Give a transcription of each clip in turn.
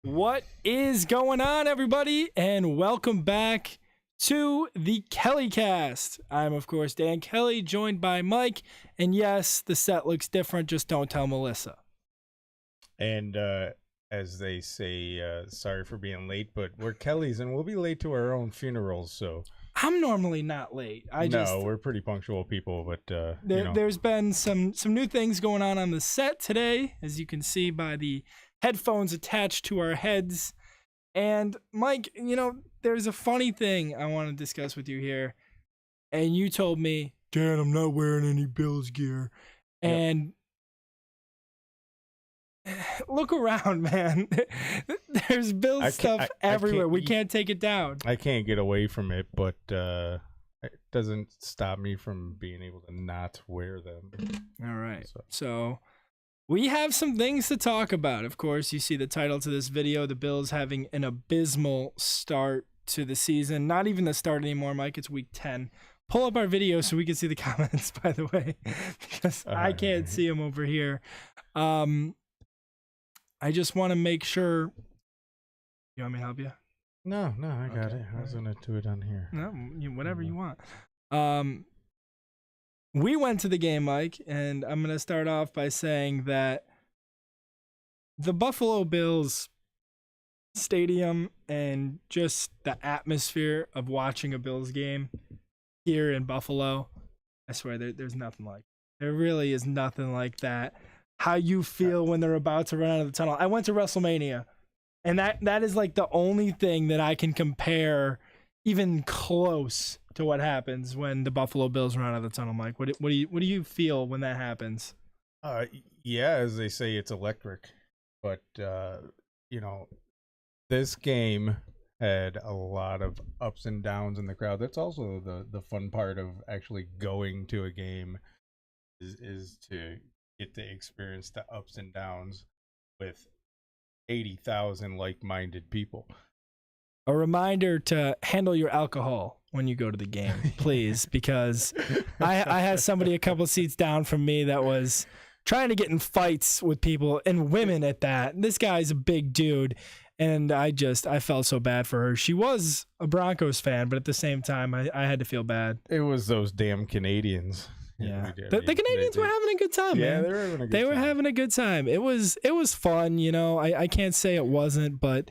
What is going on, everybody? And welcome back to the KELLYCAST. I'm, of course, Dan Kelly, joined by Mike. And yes, the set looks different. Just don't tell Melissa. And as they say, sorry for being late, but we're Kellys and we'll be late to our own funerals. So I'm normally not late. We're pretty punctual people, but there's been some new things going on the set today, as you can see by the headphones attached to our heads. And Mike, there's a funny thing I want to discuss with you here. And you told me, Dan, I'm not wearing any Bills gear. Yep. And look around, man. There's Bills stuff everywhere. We can't take it down. I can't get away from it, but it doesn't stop me from being able to not wear them. All right. So we have some things to talk about. Of course, you see the title to this video, the Bills having an abysmal start to the season. Not even the start anymore, Mike. It's week 10. Pull up our video so we can see the comments, by the way, because I can't see them over here. I just want to make sure. You want me to help you? No, I got it. I was going to do it on here. No, whatever you want. We went to the game, Mike, and I'm going to start off by saying that the Buffalo Bills stadium and just the atmosphere of watching a Bills game here in Buffalo, I swear there's nothing like it. There really is nothing like that. How you feel when they're about to run out of the tunnel. I went to WrestleMania, and that is like the only thing that I can compare even close to what happens when the Buffalo Bills run out of the tunnel. Mike, what do you feel when that happens? Yeah, as they say, it's electric. But this game had a lot of ups and downs in the crowd. That's also the fun part of actually going to a game is to get to experience the ups and downs with 80,000 like-minded people. A reminder to handle your alcohol when you go to the game, please, because I had somebody a couple seats down from me that was trying to get in fights with people, and women at that. This guy's a big dude, and I felt so bad for her. She was a Broncos fan, but at the same time, I had to feel bad. It was those damn Canadians. Yeah, the Canadians were having a good time, man. Yeah, they were having a good time. It was fun, I can't say it wasn't, but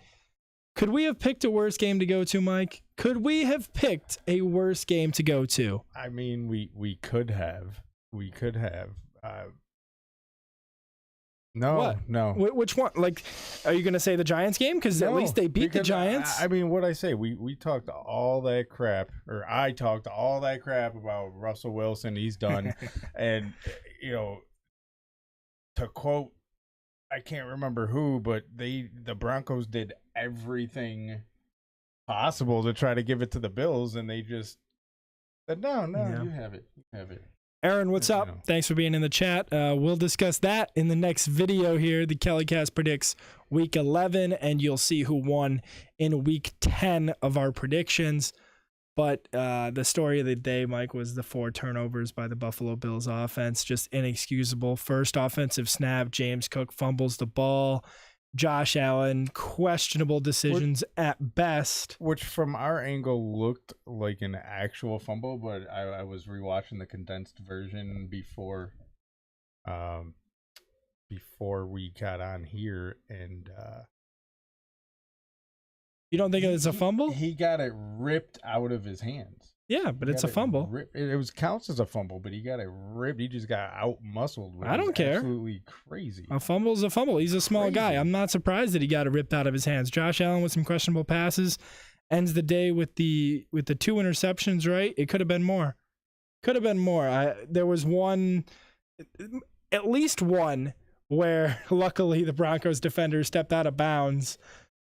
could we have picked a worse game to go to, Mike? Could we have picked a worse game to go to? I mean, we could have. We could have. No, what? No. Which one? Like, are you going to say the Giants game? Because at least they beat the Giants. I mean, what I say, we talked all that crap, or I talked all that crap about Russell Wilson. He's done. And, to quote, I can't remember who, but the Broncos did everything possible to try to give it to the Bills, and they just said, no, yeah. You have it. Aaron, what's up? Thanks for being in the chat. We'll discuss that in the next video here. The KELLYCAST predicts Week 11, and you'll see who won in Week 10 of our predictions. But the story of the day, Mike, was the 4 turnovers by the Buffalo Bills offense. Just inexcusable. First offensive snap, James Cook fumbles the ball. Josh Allen, questionable decisions at best. Which from our angle looked like an actual fumble, but I was rewatching the condensed version before we got on here, and you don't think it's a fumble? He got it ripped out of his hands. Yeah, but it's a fumble. It counts as a fumble, but he got it ripped. He just got out-muscled. I don't care. Absolutely crazy. A fumble is a fumble. He's a small guy. I'm not surprised that he got it ripped out of his hands. Josh Allen with some questionable passes ends the day with the 2 interceptions, right? It could have been more. There was one, at least one, where luckily the Broncos defender stepped out of bounds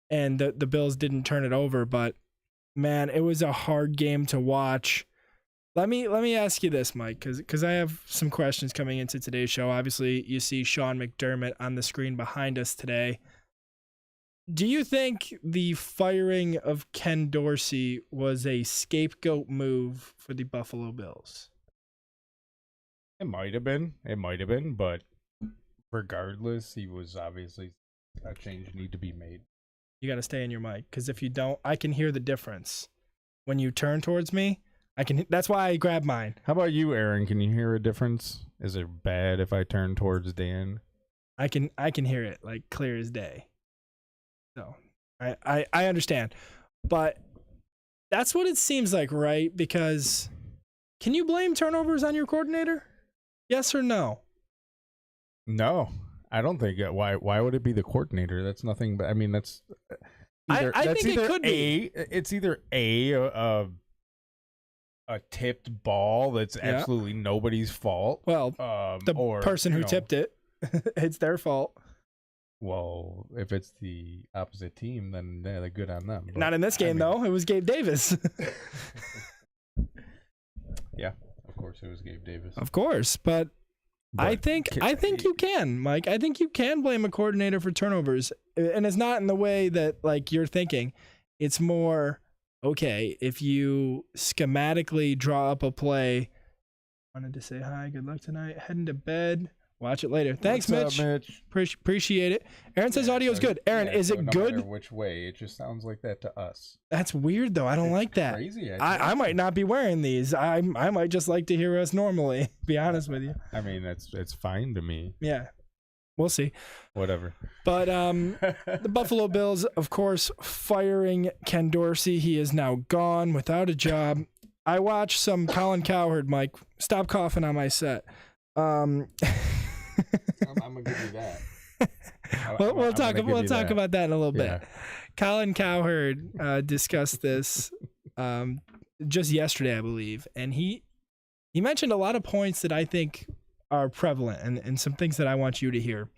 and the Bills didn't turn it over, but man, it was a hard game to watch. Let me ask you this, Mike, because I have some questions coming into today's show. Obviously, you see Sean McDermott on the screen behind us today. Do you think the firing of Ken Dorsey was a scapegoat move for the Buffalo Bills? It might have been, but regardless, he was obviously a change need to be made. You got to stay in your mic, because if you don't, I can hear the difference. When you turn towards me, I can. That's why I grab mine. How about you, Aaron? Can you hear a difference? Is it bad if I turn towards Dan? I can hear it like clear as day. So I understand, but that's what it seems like, right? Because can you blame turnovers on your coordinator? Yes or no? No, I don't think. Why would it be the coordinator? That's nothing. But I mean, that's. I think it could be. It's either a tipped ball that's absolutely nobody's fault. Well, the person who tipped it, it's their fault. Well, if it's the opposite team, then they're good on them. But, not in this game, though. It was Gabe Davis. Yeah, of course it was Gabe Davis. Of course, but I think you can, Mike. I think you can blame a coordinator for turnovers, and it's not in the way that like you're thinking. It's more, okay, if you schematically draw up a play. Wanted to say hi, good luck tonight, heading to bed. Watch it later. Thanks, What's Mitch. up, Mitch? Appreciate it. Aaron says audio's good. Aaron, is it no good? matter which way, it just sounds like that to us. That's weird, though. I don't like that. Crazy. I might not be wearing these. I might just like to hear us normally. Be honest with you. I mean, it's fine to me. Yeah, we'll see. Whatever. But the Buffalo Bills, of course, firing Ken Dorsey. He is now gone without a job. I watched some Colin Cowherd. Mike, stop coughing on my set. I'm gonna give you that. We'll talk about that in a little bit. Colin Cowherd discussed this just yesterday, I believe, and he mentioned a lot of points that I think are prevalent and some things that I want you to hear.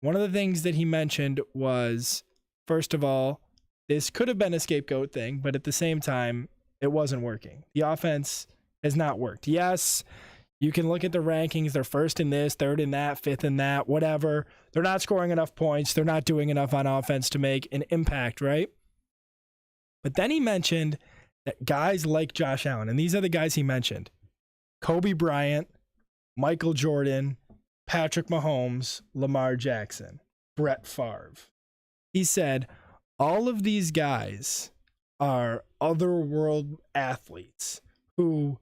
One of the things that he mentioned was, first of all, this could have been a scapegoat thing, but at the same time, it wasn't working. The offense has not worked. Yes, you can look at the rankings. They're first in this, third in that, fifth in that, whatever. They're not scoring enough points. They're not doing enough on offense to make an impact, right? But then he mentioned that guys like Josh Allen, and these are the guys he mentioned: Kobe Bryant, Michael Jordan, Patrick Mahomes, Lamar Jackson, Brett Favre. He said all of these guys are otherworld athletes who,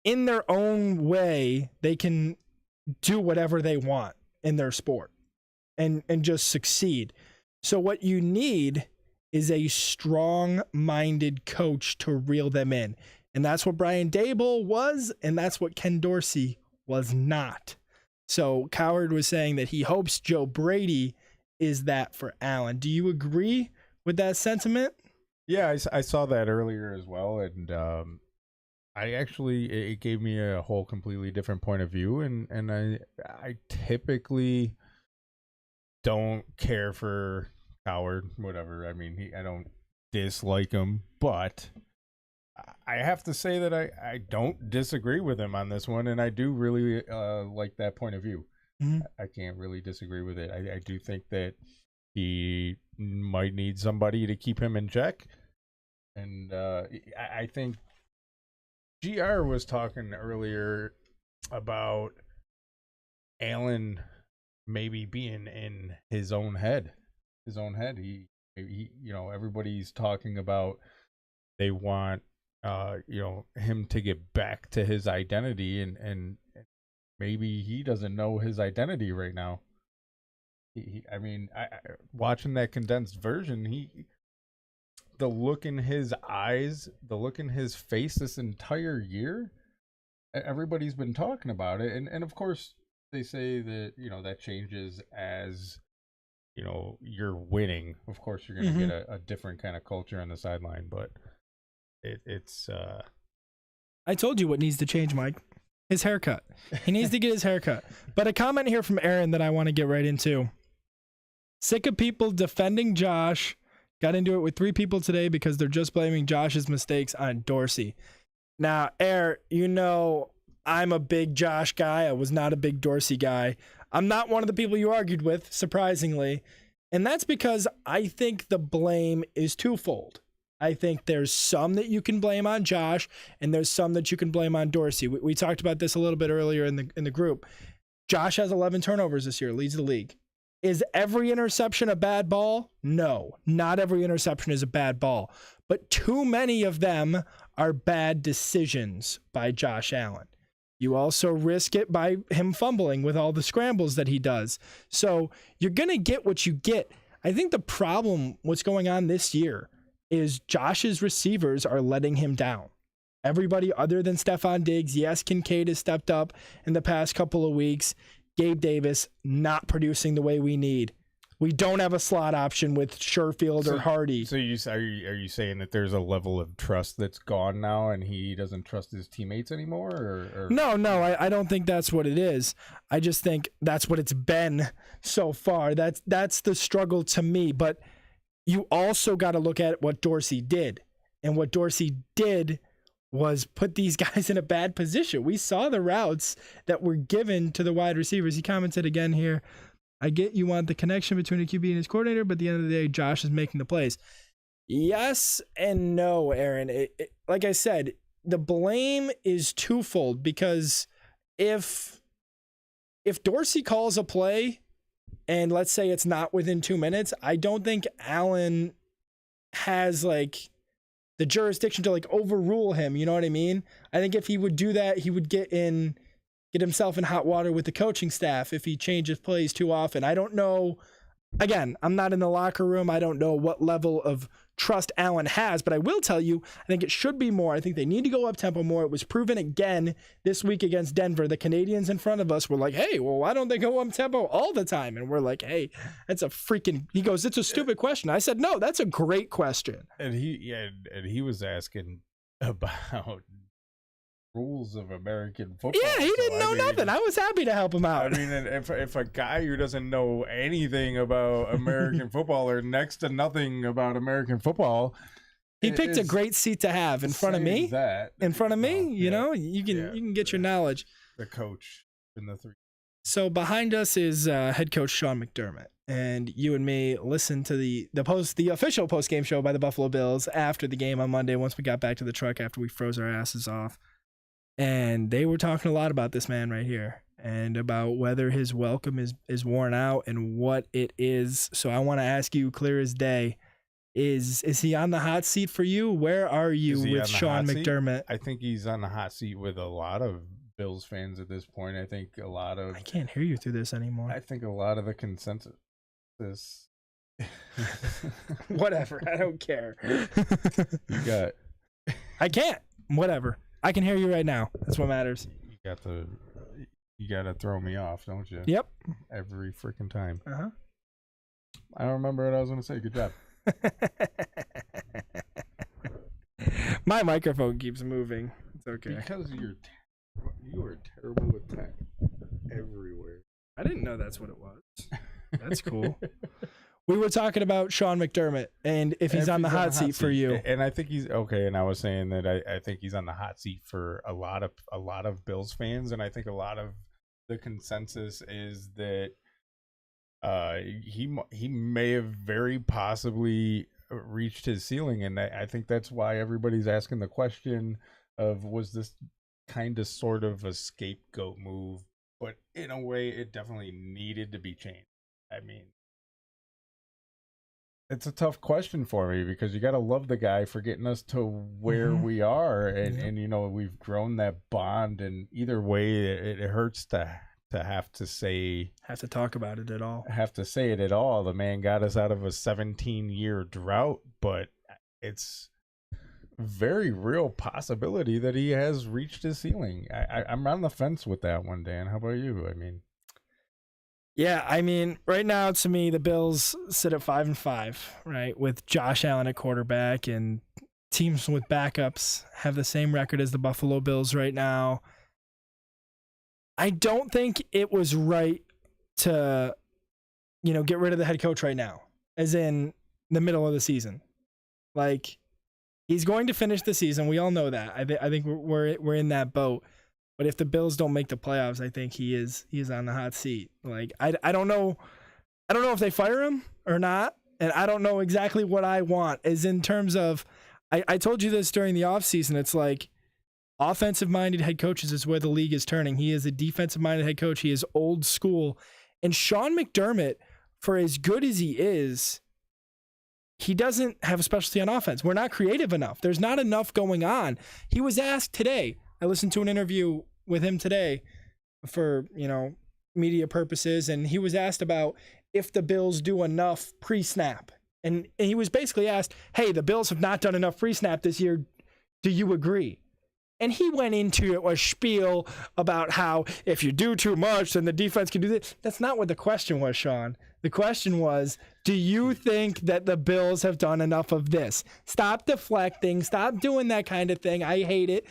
in their own way, they can do whatever they want in their sport and just succeed. So what you need is a strong-minded coach to reel them in. And that's what Brian Daboll was, and that's what Ken Dorsey was not. So Cowherd was saying that he hopes Joe Brady is that for Allen. Do you agree with that sentiment? Yeah, I saw that earlier as well, and it gave me a whole completely different point of view, and I typically don't care for Cowherd, whatever. I mean, I don't dislike him, but I have to say that I don't disagree with him on this one, and I do really like that point of view. Mm-hmm. I can't really disagree with it. I do think that he might need somebody to keep him in check, and I think GR was talking earlier about Allen maybe being in his own head. He everybody's talking about they want him to get back to his identity, and maybe he doesn't know his identity right now. Watching that condensed version, the look in his eyes, the look in his face this entire year, everybody's been talking about it. And of course, they say that, that changes as, you're winning. Of course, you're going to get a different kind of culture on the sideline. But it's... I told you what needs to change, Mike. His haircut. He needs to get his haircut. But a comment here from Aaron that I want to get right into. Sick of people defending Josh. Got into it with 3 people today because they're just blaming Josh's mistakes on Dorsey. Now, I'm a big Josh guy. I was not a big Dorsey guy. I'm not one of the people you argued with, surprisingly. And that's because I think the blame is twofold. I think there's some that you can blame on Josh, and there's some that you can blame on Dorsey. We talked about this a little bit earlier in the group. Josh has 11 turnovers this year, leads the league. Is every interception a bad ball? No, not every interception is a bad ball, but too many of them are bad decisions by Josh Allen. You also risk it by him fumbling with all the scrambles that he does. So you're going to get what you get. I think the problem, what's going on this year, is Josh's receivers are letting him down. Everybody other than Stephon Diggs, yes, Kincaid has stepped up in the past couple of weeks. Gabe Davis not producing the way we need. We don't have a slot option with Sherfield or Hardy. So are you saying that there's a level of trust that's gone now, and he doesn't trust his teammates anymore? Or? No, I don't think that's what it is. I just think that's what it's been so far. That's the struggle to me. But you also got to look at what Dorsey did, and what Dorsey did was put these guys in a bad position. We saw the routes that were given to the wide receivers. He commented again here, I get you want the connection between a QB and his coordinator, but at the end of the day, Josh is making the plays. Yes and no, Aaron. Like I said, the blame is twofold, because if Dorsey calls a play and let's say it's not within 2 minutes, I don't think Allen has like the jurisdiction to like overrule him. You know what I mean? I think if he would do that, he would get himself in hot water with the coaching staff if he changes plays too often. I don't know. Again, I'm not in the locker room. I don't know what level of trust Allen has, but I will tell you, I think it should be more. I think they need to go up tempo more. It was proven again this week against Denver. The Canadians in front of us were like, hey, well, why don't they go up tempo all the time? And we're like, hey, that's a freaking, he goes, it's a stupid question. I said, no, that's a great question. And he was asking about rules of American football. Yeah, he didn't know nothing. I was happy to help him out. I mean, if a guy who doesn't know anything about American football or next to nothing about American football, he picked a great seat to have in front of me. In front of me, you know, you can get your knowledge. The coach in the three. So behind us is head coach Sean McDermott, and you and me listened to the official post game show by the Buffalo Bills after the game on Monday. Once we got back to the truck after we froze our asses off. And they were talking a lot about this man right here and about whether his welcome is worn out and what it is. So I want to ask you, clear as day, is he on the hot seat for you? Where are you with Sean McDermott? I think he's on the hot seat with a lot of Bills fans at this point. I think a lot of... I can't hear you through this anymore. I think a lot of the consensus... Whatever. I don't care. You got... I can't. Whatever. I can hear you right now. That's what matters. You got to throw me off, don't you? Yep. Every freaking time. Uh-huh. I don't remember what I was going to say. Good job. My microphone keeps moving. It's okay. Because you are terrible with tech everywhere. I didn't know that's what it was. That's cool. We were talking about Sean McDermott and if he's on the hot seat for you. And I think he's okay. And I was saying that I think he's on the hot seat for a lot of Bills fans. And I think a lot of the consensus is that he may have very possibly reached his ceiling. And I think that's why everybody's asking the question of, was this kind of sort of a scapegoat move? But in a way, it definitely needed to be changed. I mean, it's a tough question for me because you got to love the guy for getting us to where we are. And, you know, we've grown that bond. And either way, it hurts to have to say. Have to talk about it at all. Have to say it at all. The man got us out of a 17-year drought. But it's very real possibility that he has reached his ceiling. I'm on the fence with that one, Dan. How about you? I mean. Yeah, I mean, right now to me, the Bills sit at 5-5, right, with Josh Allen at quarterback, and teams with backups have the same record as the Buffalo Bills right now. I don't think it was right to, you know, get rid of the head coach right now, as in the middle of the season. Like, he's going to finish the season. We all know that. I think we're in that boat. But if the Bills don't make the playoffs, I think he is on the hot seat. Like, I don't know if they fire him or not, and I don't know exactly what I want. As in terms of, I told you this during the offseason, it's like offensive-minded head coaches is where the league is turning. He is a defensive-minded head coach. He is old school. And Sean McDermott for as good as he is, he doesn't have a specialty on offense. We're not creative enough. There's not enough going on. He was asked today, I listened to an interview with him today for, media purposes, and he was asked about if the Bills do enough pre-snap. And he was basically asked, hey, the Bills have not done enough pre-snap this year. Do you agree? And he went into a spiel about how if you do too much, then the defense can do this. That's not what the question was, Sean. The question was, do you think that the Bills have done enough of this? Stop deflecting. Stop doing that kind of thing. I hate it.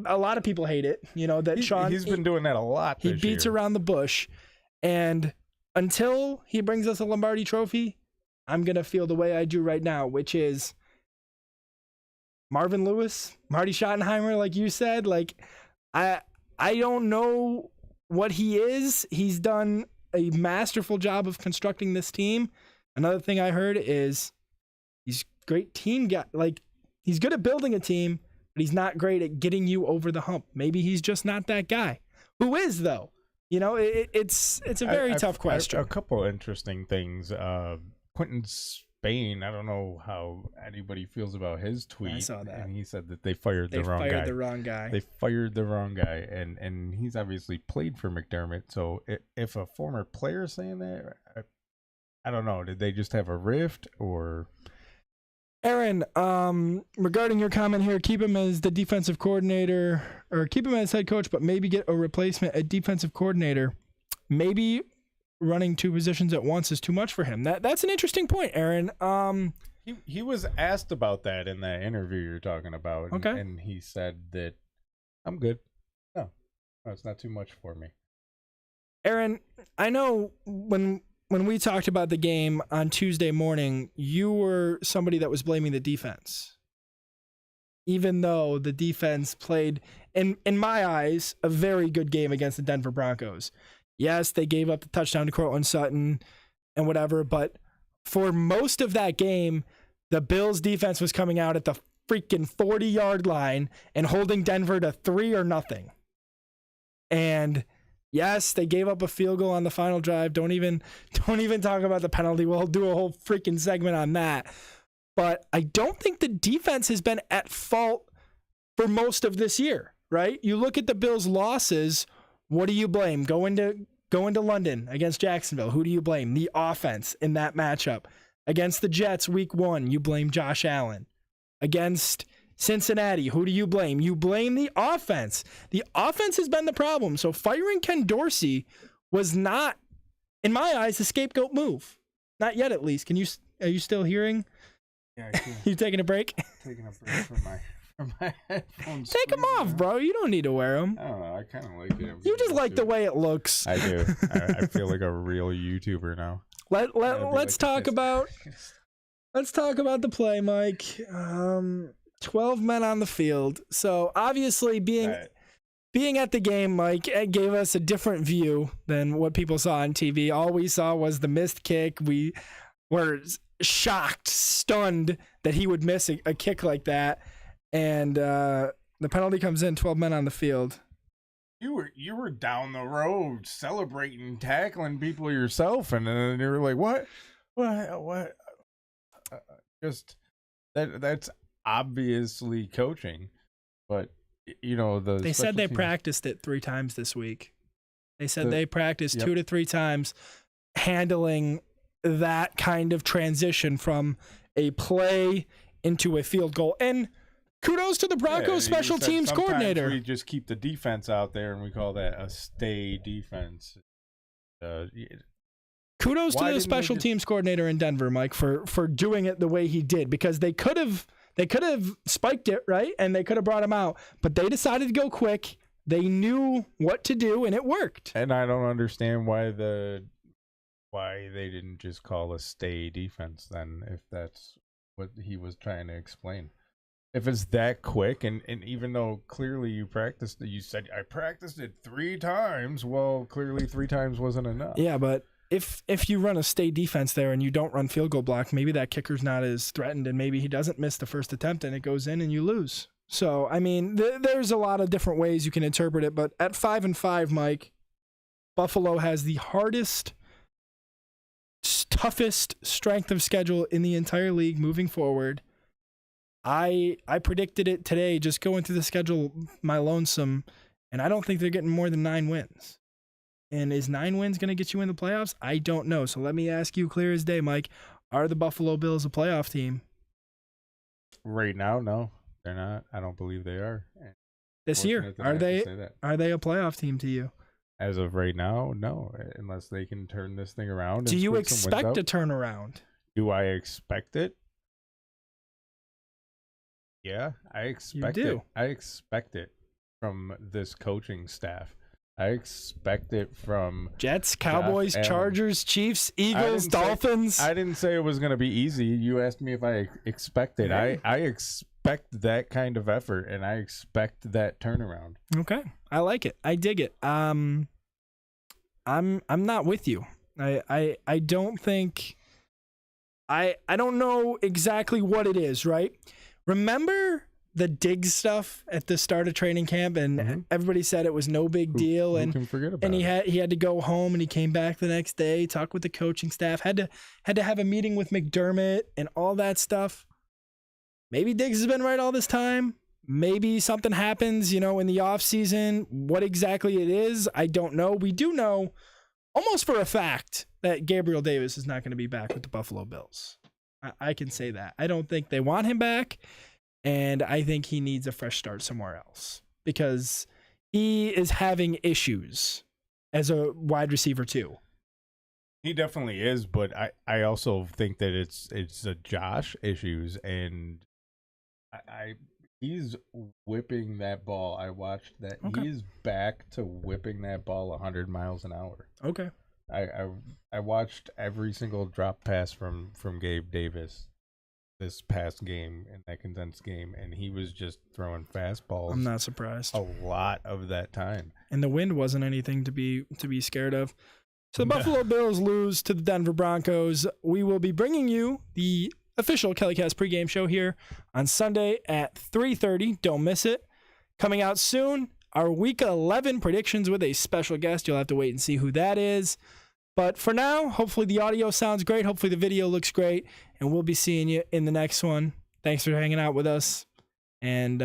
A lot of people hate it. He's been doing that a lot He beats around the bush. And until he brings us a Lombardi trophy, I'm going to feel the way I do right now, which is Marvin Lewis, Marty Schottenheimer, like you said. I don't know what he is. He's done a masterful job of constructing this team. Another thing I heard is he's great team guy. He's good at building a team, but he's not great at getting you over the hump. Maybe he's just not that guy. Who is, though? It's a very tough question. A couple interesting things. Quentin Spain, I don't know how anybody feels about his tweet. I saw that. And he said that they fired the wrong guy. They fired the wrong guy. And he's obviously played for McDermott. So if a former player is saying that, I don't know. Did they just have a rift or... Aaron, regarding your comment here, keep him as the defensive coordinator, or keep him as head coach, but maybe get a replacement at defensive coordinator. Maybe running two positions at once is too much for him. That's an interesting point, Aaron. He was asked about that in that interview you're talking about. Okay. And he said that, I'm good. No, it's not too much for me. Aaron, I know when we talked about the game on Tuesday morning, you were somebody that was blaming the defense. Even though the defense played, in my eyes, a very good game against the Denver Broncos. Yes, they gave up the touchdown to Cortland Sutton and whatever, but for most of that game, the Bills defense was coming out at the freaking 40-yard line and holding Denver to 3-0. And yes, they gave up a field goal on the final drive. Don't even talk about the penalty. We'll do a whole freaking segment on that. But I don't think the defense has been at fault for most of this year, right? You look at the Bills' losses, what do you blame? Go into London against Jacksonville. Who do you blame? The offense in that matchup. Against the Jets week 1, you blame Josh Allen. Against Cincinnati, who do you blame? You blame the offense. The offense has been the problem. So firing Ken Dorsey was not, in my eyes, a scapegoat move. Not yet, at least. Are you still hearing? Yeah, I can. You taking a break? Taking a break from my headphones. Take them off, bro. You don't need to wear them. I don't know. I kind of like it. You just like the way it looks. I do. I feel like a real YouTuber now. Let's talk about the play, Mike. 12 men on the field. So obviously being at the game, Mike, it gave us a different view than what people saw on TV. All we saw was the missed kick. We were shocked, stunned that he would miss a kick like that. And the penalty comes in, 12 men on the field. You were down the road celebrating, tackling people yourself, and then you were like, what? Just that's obviously coaching, but they said they practiced it 3 times this week. They said they practiced 2 to 3 times handling that kind of transition from a play into a field goal. And kudos to the Broncos special teams coordinator. We just keep the defense out there, and we call that a stay defense. Kudos to the special teams coordinator in Denver, Mike, for doing it the way he did, because they could have spiked it, right? And they could have brought him out, but they decided to go quick. They knew what to do, and it worked. And I don't understand why they didn't just call a stay defense then, if that's what he was trying to explain. If it's that quick, and even though clearly you practiced it, you said, I practiced it 3 times. Well, clearly 3 times wasn't enough. Yeah, but if you run a stay defense there and you don't run field goal block, maybe that kicker's not as threatened, and maybe he doesn't miss the first attempt and it goes in and you lose. So, I mean, there's a lot of different ways you can interpret it, but at 5-5, Mike, Buffalo has the hardest toughest strength of schedule in the entire league moving forward. I predicted it today, just going through the schedule, my lonesome, and I don't think they're getting more than 9 wins. And is 9 wins going to get you in the playoffs? I don't know. So let me ask you clear as day, Mike. Are the Buffalo Bills a playoff team? Right now, no, they're not. I don't believe they are. This year, are they a playoff team to you? As of right now, no, unless they can turn this thing around. Do you expect a turnaround? Do I expect it? Yeah, I expect it. I expect it from this coaching staff. I expect it from Jets, Cowboys, Chargers, Chiefs, Eagles, Dolphins. I didn't say it was going to be easy. You asked me if I expect it. I expect that kind of effort, and I expect that turnaround. Okay, I like it. I dig it. I'm not with you. I don't think. I don't know exactly what it is. Right? Remember the Diggs stuff at the start of training camp, and everybody said it was no big deal, who can forget about it? He had to go home, and he came back the next day, talk with the coaching staff, had to have a meeting with McDermott and all that stuff. Maybe Diggs has been right all this time. Maybe something happens, in the offseason. What exactly it is, I don't know. We do know almost for a fact that Gabriel Davis is not going to be back with the Buffalo Bills. I can say that. I don't think they want him back. And I think he needs a fresh start somewhere else because he is having issues as a wide receiver too. He definitely is, but I also think that it's a Josh issues, and he's whipping that ball. I watched that. Okay. He's back to whipping that ball 100 miles an hour. Okay. I watched every single drop pass from Gabe Davis this past game, in that condensed game, and he was just throwing fastballs. I'm not surprised. A lot of that time. And the wind wasn't anything to be scared of. So the Buffalo Bills lose to the Denver Broncos. We will be bringing you the official KELLYCAST pregame show here on Sunday at 3:30. Don't miss it. Coming out soon, our Week 11 predictions with a special guest. You'll have to wait and see who that is. But for now, hopefully the audio sounds great. Hopefully the video looks great. And we'll be seeing you in the next one. Thanks for hanging out with us. And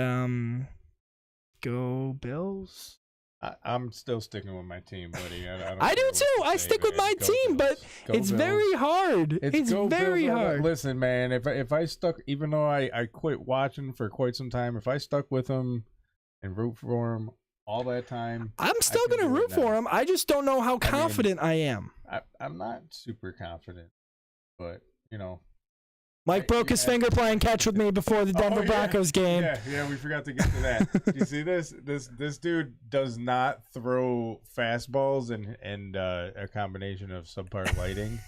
go Bills. I'm still sticking with my team, buddy. I do too. I stick with my team, but it's very hard. It's very hard. Listen, man, if I stuck, even though I quit watching for quite some time, if I stuck with them and root for them all that time, I'm still going to root for him. I just don't know how confident I am. I'm not super confident, but, Mike broke his finger playing catch with me before the Denver Broncos game. Yeah, we forgot to get to that. You see this? This dude does not throw fastballs and a combination of subpar lighting,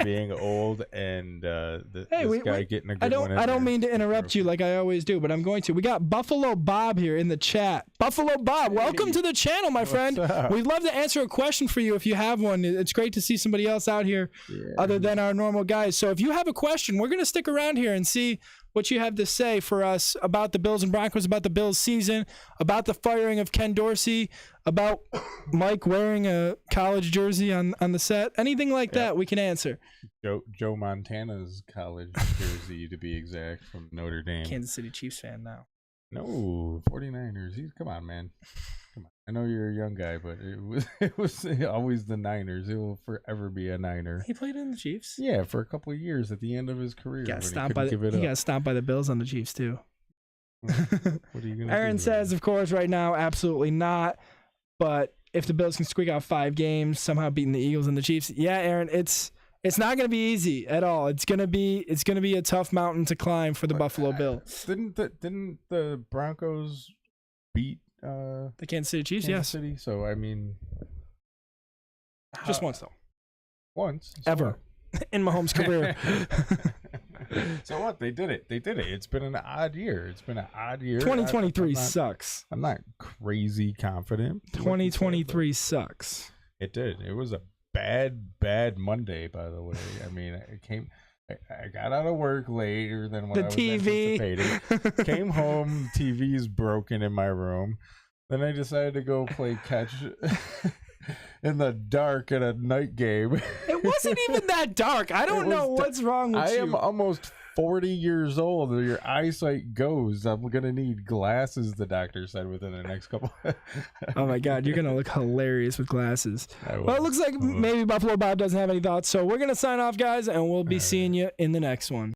being old, and this guy getting a good one. I don't mean to interrupt you like I always do, but I'm going to. We got Buffalo Bob here in the chat. Buffalo Bob, welcome to the channel, my friend. We'd love to answer a question for you if you have one. It's great to see somebody else out here other than our normal guys. So if you have a question, we're going to stick around here and see what you have to say for us about the Bills and Broncos, about the Bills season, about the firing of Ken Dorsey, about Mike wearing a college jersey on the set, anything like that we can answer. Joe Montana's college jersey, to be exact, from Notre Dame. Kansas City Chiefs fan now. No, 49ers. Come on, man. Come on. I know you're a young guy, but it was always the Niners. It will forever be a Niner. He played in the Chiefs? Yeah, for a couple of years at the end of his career. He got stomped by the Bills on the Chiefs, too. What are you going to do? Aaron says, of course, right now, absolutely not. But if the Bills can squeak out 5 games, somehow beating the Eagles and the Chiefs, yeah, Aaron, it's not going to be easy at all. It's going to be a tough mountain to climb for the Buffalo Bills. Didn't the Broncos beat the Kansas City Chiefs? Yes. City. So I mean, just once though. Once ever in Mahomes' career. So what? They did it. It's been an odd year. 2023 sucks. I'm not crazy confident. 2023 sucks. It did. It was a bad Monday, by the way. I mean, I got out of work later than what I was anticipating. Came home, TV's broken in my room. Then I decided to go play catch in the dark at a night game. It wasn't even that dark. I don't know what's wrong with you. I am almost 40 years old. Your eyesight goes. I'm gonna need glasses, the doctor said, within the next couple. Oh my God, you're gonna look hilarious with glasses. Well, it looks like maybe Buffalo Bob doesn't have any thoughts, so we're gonna sign off, guys, and we'll be seeing you in the next one.